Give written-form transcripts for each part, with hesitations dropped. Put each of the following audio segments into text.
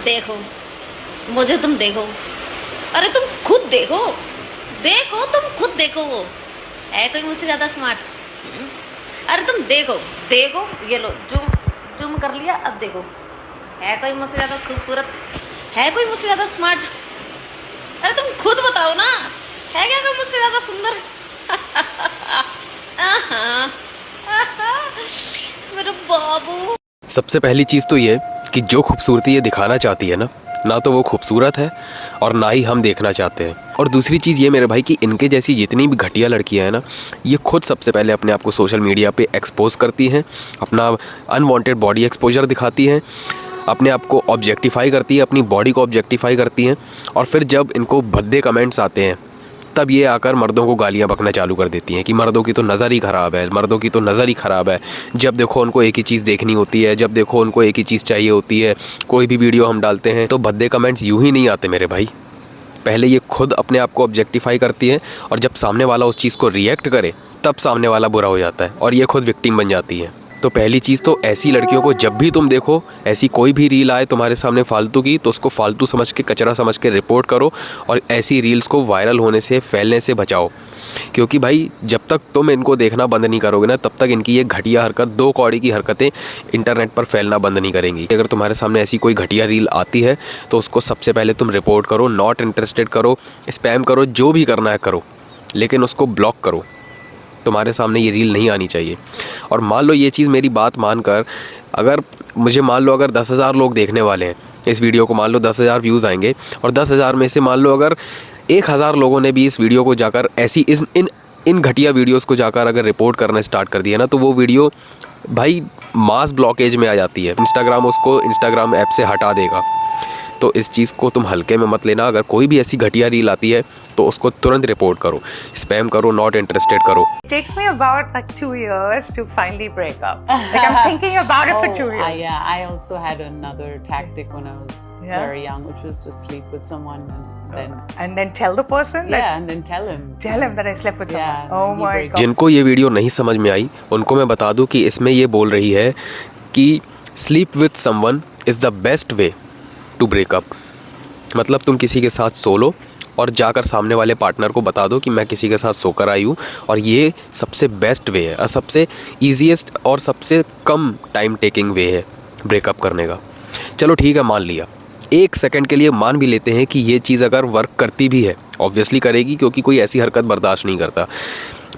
देखो मुझे, तुम देखो, अरे तुम खुद देखो, देखो तुम खुद देखो, वो है कोई मुझसे ज्यादा स्मार्ट? अरे तुम देखो, देखो ये लो, जूम जूम कर लिया, अब देखो, है कोई मुझसे ज्यादा खूबसूरत? है कोई मुझसे ज्यादा स्मार्ट? अरे तुम खुद बताओ ना, है क्या कोई मुझसे ज्यादा सुंदर? मेरा बाबू। सबसे पहली चीज़ तो ये कि जो खूबसूरती ये दिखाना चाहती है ना तो वो खूबसूरत है और ना ही हम देखना चाहते हैं। और दूसरी चीज़ ये मेरे भाई कि इनके जैसी जितनी भी घटिया लड़कियां हैं ना, ये खुद सबसे पहले अपने आप को सोशल मीडिया पे एक्सपोज करती हैं, अपना अनवांटेड बॉडी एक्सपोजर दिखाती हैं, अपने आप को ऑब्जेक्टिफाई करती है, अपनी बॉडी को ऑब्जेक्टिफाई करती हैं। और फिर जब इनको भद्दे कमेंट्स आते हैं तब ये आकर मर्दों को गालियाँ बकना चालू कर देती हैं कि मर्दों की तो नज़र ही ख़राब है, मर्दों की तो नज़र ही ख़राब है। जब देखो उनको एक ही चीज़ देखनी होती है, जब देखो उनको एक ही चीज़ चाहिए होती है। कोई भी वीडियो हम डालते हैं तो भद्दे कमेंट्स यूं ही नहीं आते मेरे भाई। पहले ये खुद अपने आप को ऑब्जेक्टिफाई करती है और जब सामने वाला उस चीज़ को रिएक्ट करे तब सामने वाला बुरा हो जाता है और ये खुद विक्टिम बन जाती है। तो पहली चीज़ तो ऐसी लड़कियों को जब भी तुम देखो, ऐसी कोई भी रील आए तुम्हारे सामने फालतू की, तो उसको फालतू समझ के, कचरा समझ के रिपोर्ट करो और ऐसी रील्स को वायरल होने से, फैलने से बचाओ। क्योंकि भाई जब तक तुम इनको देखना बंद नहीं करोगे ना, तब तक इनकी ये घटिया हरकत, दो कौड़ी की हरकतें इंटरनेट पर फैलना बंद नहीं करेंगी। अगर तुम्हारे सामने ऐसी कोई घटिया रील आती है तो उसको सबसे पहले तुम रिपोर्ट करो, नॉट इंटरेस्टेड करो, स्पैम करो, जो भी करना है करो, लेकिन उसको ब्लॉक करो। तुम्हारे सामने ये रील नहीं आनी चाहिए। और मान लो ये चीज़, मेरी बात मानकर, अगर मुझे मान लो अगर 10,000 लोग देखने वाले हैं इस वीडियो को, मान लो 10,000 व्यूज़ आएंगे और 10,000 में से मान लो अगर 1,000 लोगों ने भी इस वीडियो को जाकर ऐसी इन घटिया वीडियोस को जाकर अगर रिपोर्ट करना स्टार्ट कर दिया ना, तो वो वीडियो भाई मास ब्लॉकेज में आ जाती है। इंस्टाग्राम उसको इंस्टाग्राम ऐप से हटा देगा। तो इस चीज़ को तुम हल्के में मत लेना। अगर कोई भी ऐसी घटिया रील आती है तो उसको तुरंत रिपोर्ट करो, स्पैम करो, नॉट इंटरेस्टेड करो। It takes me about like 2 years to finally break up. Like I'm thinking about it for 2 years. Yeah, I also had another tactic when I was very young, which was to sleep with someone and then tell the person that, and then tell him that I slept with someone. Yeah, Oh my God. जिनको ये video नहीं समझ में आई उनको मैं बता दूं कि इसमें ये बोल रही है कि sleep with someone is the best way to break up. मतलब तुम किसी के साथ सो लो और जाकर सामने वाले पार्टनर को बता दो कि मैं किसी के साथ सोकर आई हूँ, और ये सबसे बेस्ट वे है और सबसे ईजीएस्ट और सबसे कम टाइम टेकिंग वे है ब्रेकअप करने का। चलो ठीक है, मान लिया, एक सेकंड के लिए मान भी लेते हैं कि ये चीज़ अगर वर्क करती भी है, ऑब्वियसली करेगी क्योंकि कोई ऐसी हरकत बर्दाश्त नहीं करता।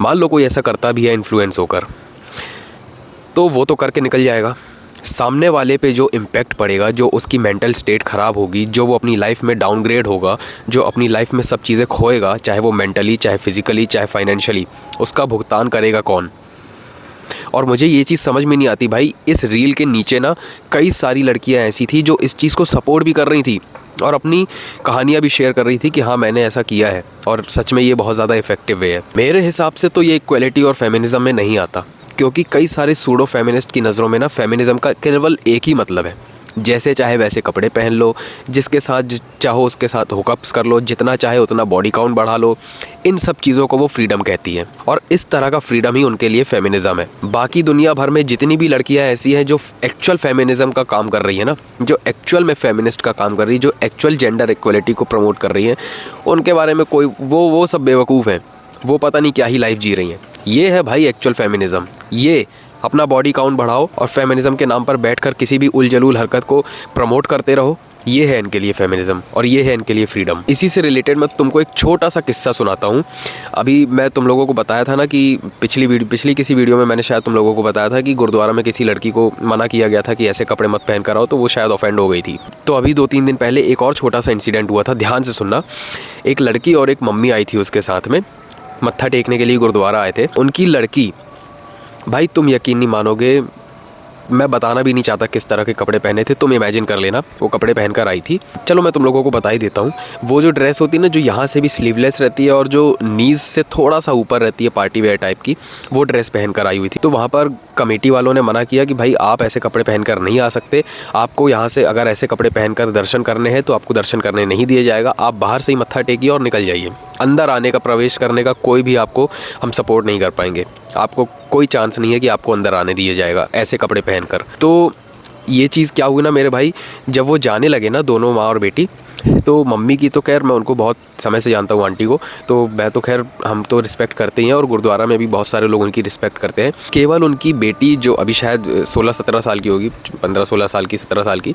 मान लो कोई ऐसा करता भी है इन्फ्लुएंस होकर, तो वो तो करके निकल जाएगा। सामने वाले पे जो इम्पैक्ट पड़ेगा, जो उसकी मेंटल स्टेट ख़राब होगी, जो वो अपनी लाइफ में डाउनग्रेड होगा, जो अपनी लाइफ में सब चीज़ें खोएगा, चाहे वो मेंटली, चाहे फिज़िकली, चाहे फाइनेंशियली, उसका भुगतान करेगा कौन? और मुझे ये चीज़ समझ में नहीं आती भाई, इस रील के नीचे ना कई सारी लड़कियां ऐसी थी जो इस चीज़ को सपोर्ट भी कर रही थी और अपनी कहानियाँ भी शेयर कर रही थी कि हाँ मैंने ऐसा किया है और सच में ये बहुत ज़्यादा इफ़ेक्टिव वे है। मेरे हिसाब से तो ये इक्वलिटी और फेमिनिज़म में नहीं आता, क्योंकि कई सारे सूडो फेमिनिस्ट की नज़रों में ना फेमिनिज़म का केवल एक ही मतलब है, जैसे चाहे वैसे कपड़े पहन लो, जिसके साथ चाहो उसके साथ हुकअप्स कर लो, जितना चाहे उतना बॉडी काउंट बढ़ा लो। इन सब चीज़ों को वो फ्रीडम कहती है और इस तरह का फ्रीडम ही उनके लिए फेमिनिज़म है। बाकी दुनिया भर में जितनी भी लड़कियां ऐसी हैं जो एक्चुअल फेमिनिज़म का काम कर रही है ना, जो एक्चुअल में फेमिनिस्ट का काम कर रही है, जो एक्चुअल जेंडर इक्वलिटी को प्रमोट कर रही हैं, उनके बारे में कोई वो सब बेवकूफ़ हैं, वो पता नहीं क्या ही लाइफ जी रही हैं। ये है भाई एक्चुअल फेमिनिज़म। ये अपना बॉडी काउंट बढ़ाओ और फेमिनिज़म के नाम पर बैठकर किसी भी उलझलूल हरकत को प्रमोट करते रहो, ये है इनके लिए फेमिनिज़म और ये है इनके लिए फ्रीडम। इसी से रिलेटेड मैं तुमको एक छोटा सा किस्सा सुनाता हूँ। अभी मैं तुम लोगों को बताया था ना कि पिछली किसी वीडियो में मैंने शायद तुम लोगों को बताया था कि गुरुद्वारा में किसी लड़की को मना किया गया था कि ऐसे कपड़े मत पहन कर आओ, तो वो शायद ऑफेंड हो गई थी। तो अभी 2-3 दिन पहले एक और छोटा सा इंसिडेंट हुआ था, ध्यान से सुनना। एक लड़की और एक मम्मी आई थी उसके साथ में, मत्था टेकने के लिए गुरुद्वारा आए थे। उनकी लड़की, भाई तुम यकीन नहीं मानोगे, मैं बताना भी नहीं चाहता किस तरह के कपड़े पहने थे, तुम इमेजिन कर लेना वो कपड़े पहनकर आई थी। चलो मैं तुम लोगों को बता ही देता हूँ। वो जो ड्रेस होती है ना, जो यहाँ से भी स्लीवलेस रहती है और जो नीज से थोड़ा सा ऊपर रहती है, पार्टी वेयर टाइप की, वो ड्रेस पहनकर आई हुई थी। तो वहाँ पर कमेटी वालों ने मना किया कि भाई आप ऐसे कपड़े पहनकर नहीं आ सकते, आपको यहाँ से अगर ऐसे कपड़े पहनकर दर्शन करने हैं तो आपको दर्शन करने नहीं दिया जाएगा, आप बाहर से ही मत्था टेकिए और निकल जाइए। अंदर आने का, प्रवेश करने का कोई भी आपको हम सपोर्ट नहीं कर पाएंगे, आपको कोई चांस नहीं है कि आपको अंदर आने दिया जाएगा ऐसे कपड़े पहनकर। तो ये चीज़ क्या हुई ना मेरे भाई, जब वो जाने लगे ना दोनों माँ और बेटी, तो मम्मी की तो खैर मैं उनको बहुत समय से जानता हूँ आंटी को, तो मैं तो खैर हम तो रिस्पेक्ट करते ही हैं और गुरुद्वारा में भी बहुत सारे लोग उनकी रिस्पेक्ट करते हैं। केवल उनकी बेटी जो अभी शायद 16-17 साल की होगी, 15-16 साल की, 17 साल की,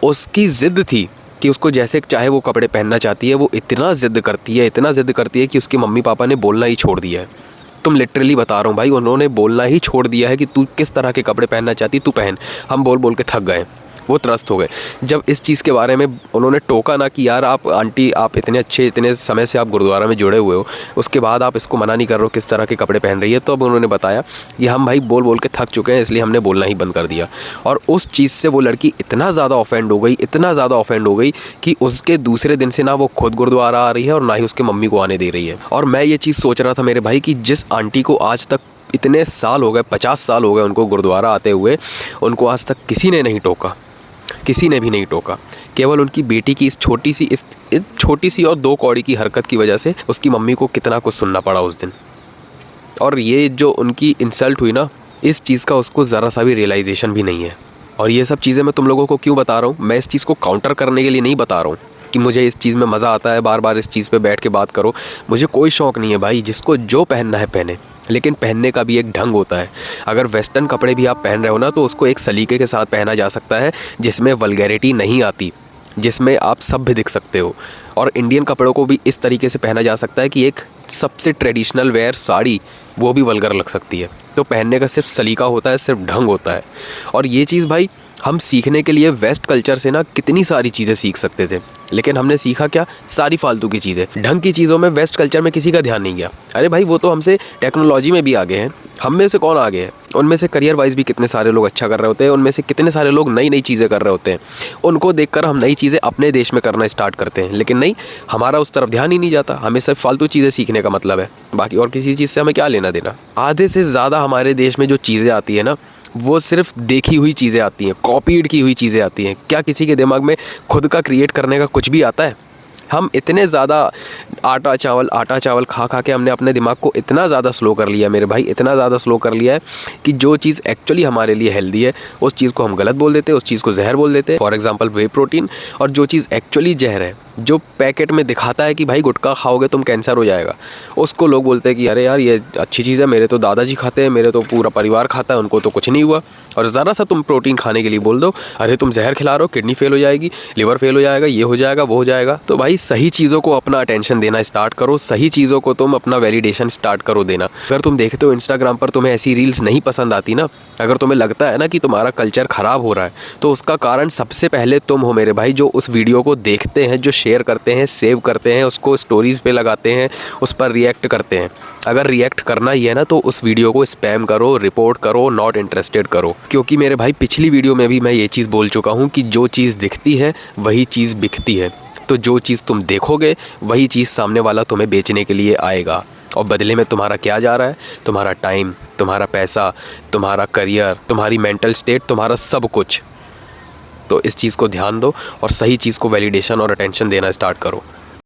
उसकी ज़िद थी कि उसको जैसे चाहे वो कपड़े पहनना चाहती है। वो इतना ज़िद करती है, इतना ज़िद करती है कि उसके मम्मी पापा ने बोलना ही छोड़ दिया है। तुम लिटरली बता रहा हूँ भाई, उन्होंने बोलना ही छोड़ दिया है कि तू किस तरह के कपड़े पहनना चाहती तू पहन। हम बोल बोल के थक गए, वो त्रस्त हो गए। जब इस चीज़ के बारे में उन्होंने टोका ना कि यार आप आंटी, आप इतने अच्छे, इतने समय से आप गुरुद्वारा में जुड़े हुए हो, उसके बाद आप इसको मना नहीं कर रहे हो किस तरह के कपड़े पहन रही है, तो अब उन्होंने बताया कि हम भाई बोल बोल के थक चुके हैं, इसलिए हमने बोलना ही बंद कर दिया। और उस चीज़ से वो लड़की इतना ज़्यादा ऑफेंड हो गई, इतना ज़्यादा ऑफेंड हो गई कि उसके दूसरे दिन से ना वो खुद गुरुद्वारा आ रही है और ना ही उसके मम्मी को आने दे रही है। और मैं ये चीज़ सोच रहा था मेरे भाई कि जिस आंटी को आज तक इतने साल हो गए, 50 साल हो गए उनको गुरुद्वारा आते हुए, उनको आज तक किसी ने नहीं टोका, किसी ने भी नहीं टोका। केवल उनकी बेटी की इस छोटी सी और 2 कौड़ी की हरकत की वजह से उसकी मम्मी को कितना कुछ सुनना पड़ा उस दिन। और ये जो उनकी इंसल्ट हुई ना, इस चीज़ का उसको ज़रा सा भी रियलाइजेशन भी नहीं है। और ये सब चीज़ें मैं तुम लोगों को क्यों बता रहा हूँ, मैं इस चीज़ को काउंटर करने के लिए नहीं बता रहा हूँ कि मुझे इस चीज़ में मज़ा आता है, बार बार इस चीज़ पे बैठ के बात करो। मुझे कोई शौक़ नहीं है भाई, जिसको जो पहनना है पहने, लेकिन पहनने का भी एक ढंग होता है। अगर वेस्टर्न कपड़े भी आप पहन रहे हो ना, तो उसको एक सलीके के साथ पहना जा सकता है जिसमें वल्गैरिटी नहीं आती, जिसमें आप सभ्य दिख सकते हो। और इंडियन कपड़ों को भी इस तरीके से पहना जा सकता है कि एक सबसे ट्रेडिशनल वेयर साड़ी, वो भी वल्गर लग सकती है। तो पहनने का सिर्फ सलीका होता है, सिर्फ ढंग होता है। और ये चीज़ भाई हम सीखने के लिए वेस्ट कल्चर से ना कितनी सारी चीज़ें सीख सकते थे, लेकिन हमने सीखा क्या, सारी फालतू की चीज़ें। ढंग की चीज़ों में वेस्ट कल्चर में किसी का ध्यान नहीं गया। अरे भाई वो तो हमसे टेक्नोलॉजी में भी आगे हैं, हम में से कौन आगे है? उनमें से करियर वाइज भी कितने सारे लोग अच्छा कर रहे होते हैं, उनमें से कितने सारे लोग नई नई चीज़ें कर रहे होते हैं। उनको देखकर हम नई चीज़ें अपने देश में करना स्टार्ट करते हैं, लेकिन नहीं, हमारा उस तरफ ध्यान ही नहीं जाता। हमें सिर्फ फालतू चीज़ें सीखने का मतलब है, बाकी और किसी चीज़ से हमें क्या लेना देना। आधे से ज़्यादा हमारे देश में जो चीज़ें आती है ना, वो सिर्फ देखी हुई चीज़ें आती हैं, कॉपीड की हुई चीज़ें आती हैं। क्या किसी के दिमाग में खुद का क्रिएट करने का कुछ भी आता है? हम इतने ज़्यादा आटा चावल खा खा के हमने अपने दिमाग को इतना ज़्यादा स्लो कर लिया मेरे भाई, इतना ज़्यादा स्लो कर लिया है कि जो चीज़ एक्चुअली हमारे लिए हेल्दी है उस चीज़ को हम गलत बोल देते हैं, उस चीज़ को जहर बोल देते हैं। For example way protein. और जो चीज़ एक्चुअली जहर है, जो पैकेट में दिखाता है कि भाई गुटखा खाओगे तुम कैंसर हो जाएगा, उसको लोग बोलते हैं कि अरे यार ये अच्छी चीज़ है, मेरे तो दादाजी खाते हैं, मेरे तो पूरा परिवार खाता है, उनको तो कुछ नहीं हुआ। और ज़रा सा तुम प्रोटीन खाने के लिए बोल दो, अरे तुम जहर खिला रहे हो, किडनी फेल हो जाएगी, लिवर फेल हो जाएगा, ये हो जाएगा, वो हो जाएगा। तो भाई सही चीज़ों को अपना अटेंशन देना स्टार्ट करो, सही चीज़ों को तुम अपना वैलिडेशन स्टार्ट करो देना। अगर तुम देखते हो इंस्टाग्राम पर तुम्हें ऐसी रील्स नहीं पसंद आती ना, अगर तुम्हें लगता है ना कि तुम्हारा कल्चर ख़राब हो रहा है, तो उसका कारण सबसे पहले तुम हो मेरे भाई, जो उस वीडियो को देखते हैं, जो शेयर करते हैं, सेव करते हैं, उसको स्टोरीज़ पे लगाते हैं, उस पर रिएक्ट करते हैं। अगर रिएक्ट करना ही है ना, तो उस वीडियो को स्पैम करो, रिपोर्ट करो, नॉट इंटरेस्टेड करो। क्योंकि मेरे भाई पिछली वीडियो में भी मैं ये चीज़ बोल चुका हूँ कि जो चीज़ दिखती है वही चीज़ बिकती है। तो जो चीज़ तुम देखोगे वही चीज़ सामने वाला तुम्हें बेचने के लिए आएगा। और बदले में तुम्हारा क्या जा रहा है? तुम्हारा टाइम, तुम्हारा पैसा, तुम्हारा करियर, तुम्हारी मेंटल स्टेट, तुम्हारा सब कुछ। तो इस चीज़ को ध्यान दो और सही चीज़ को वैलिडेशन और अटेंशन देना स्टार्ट करो।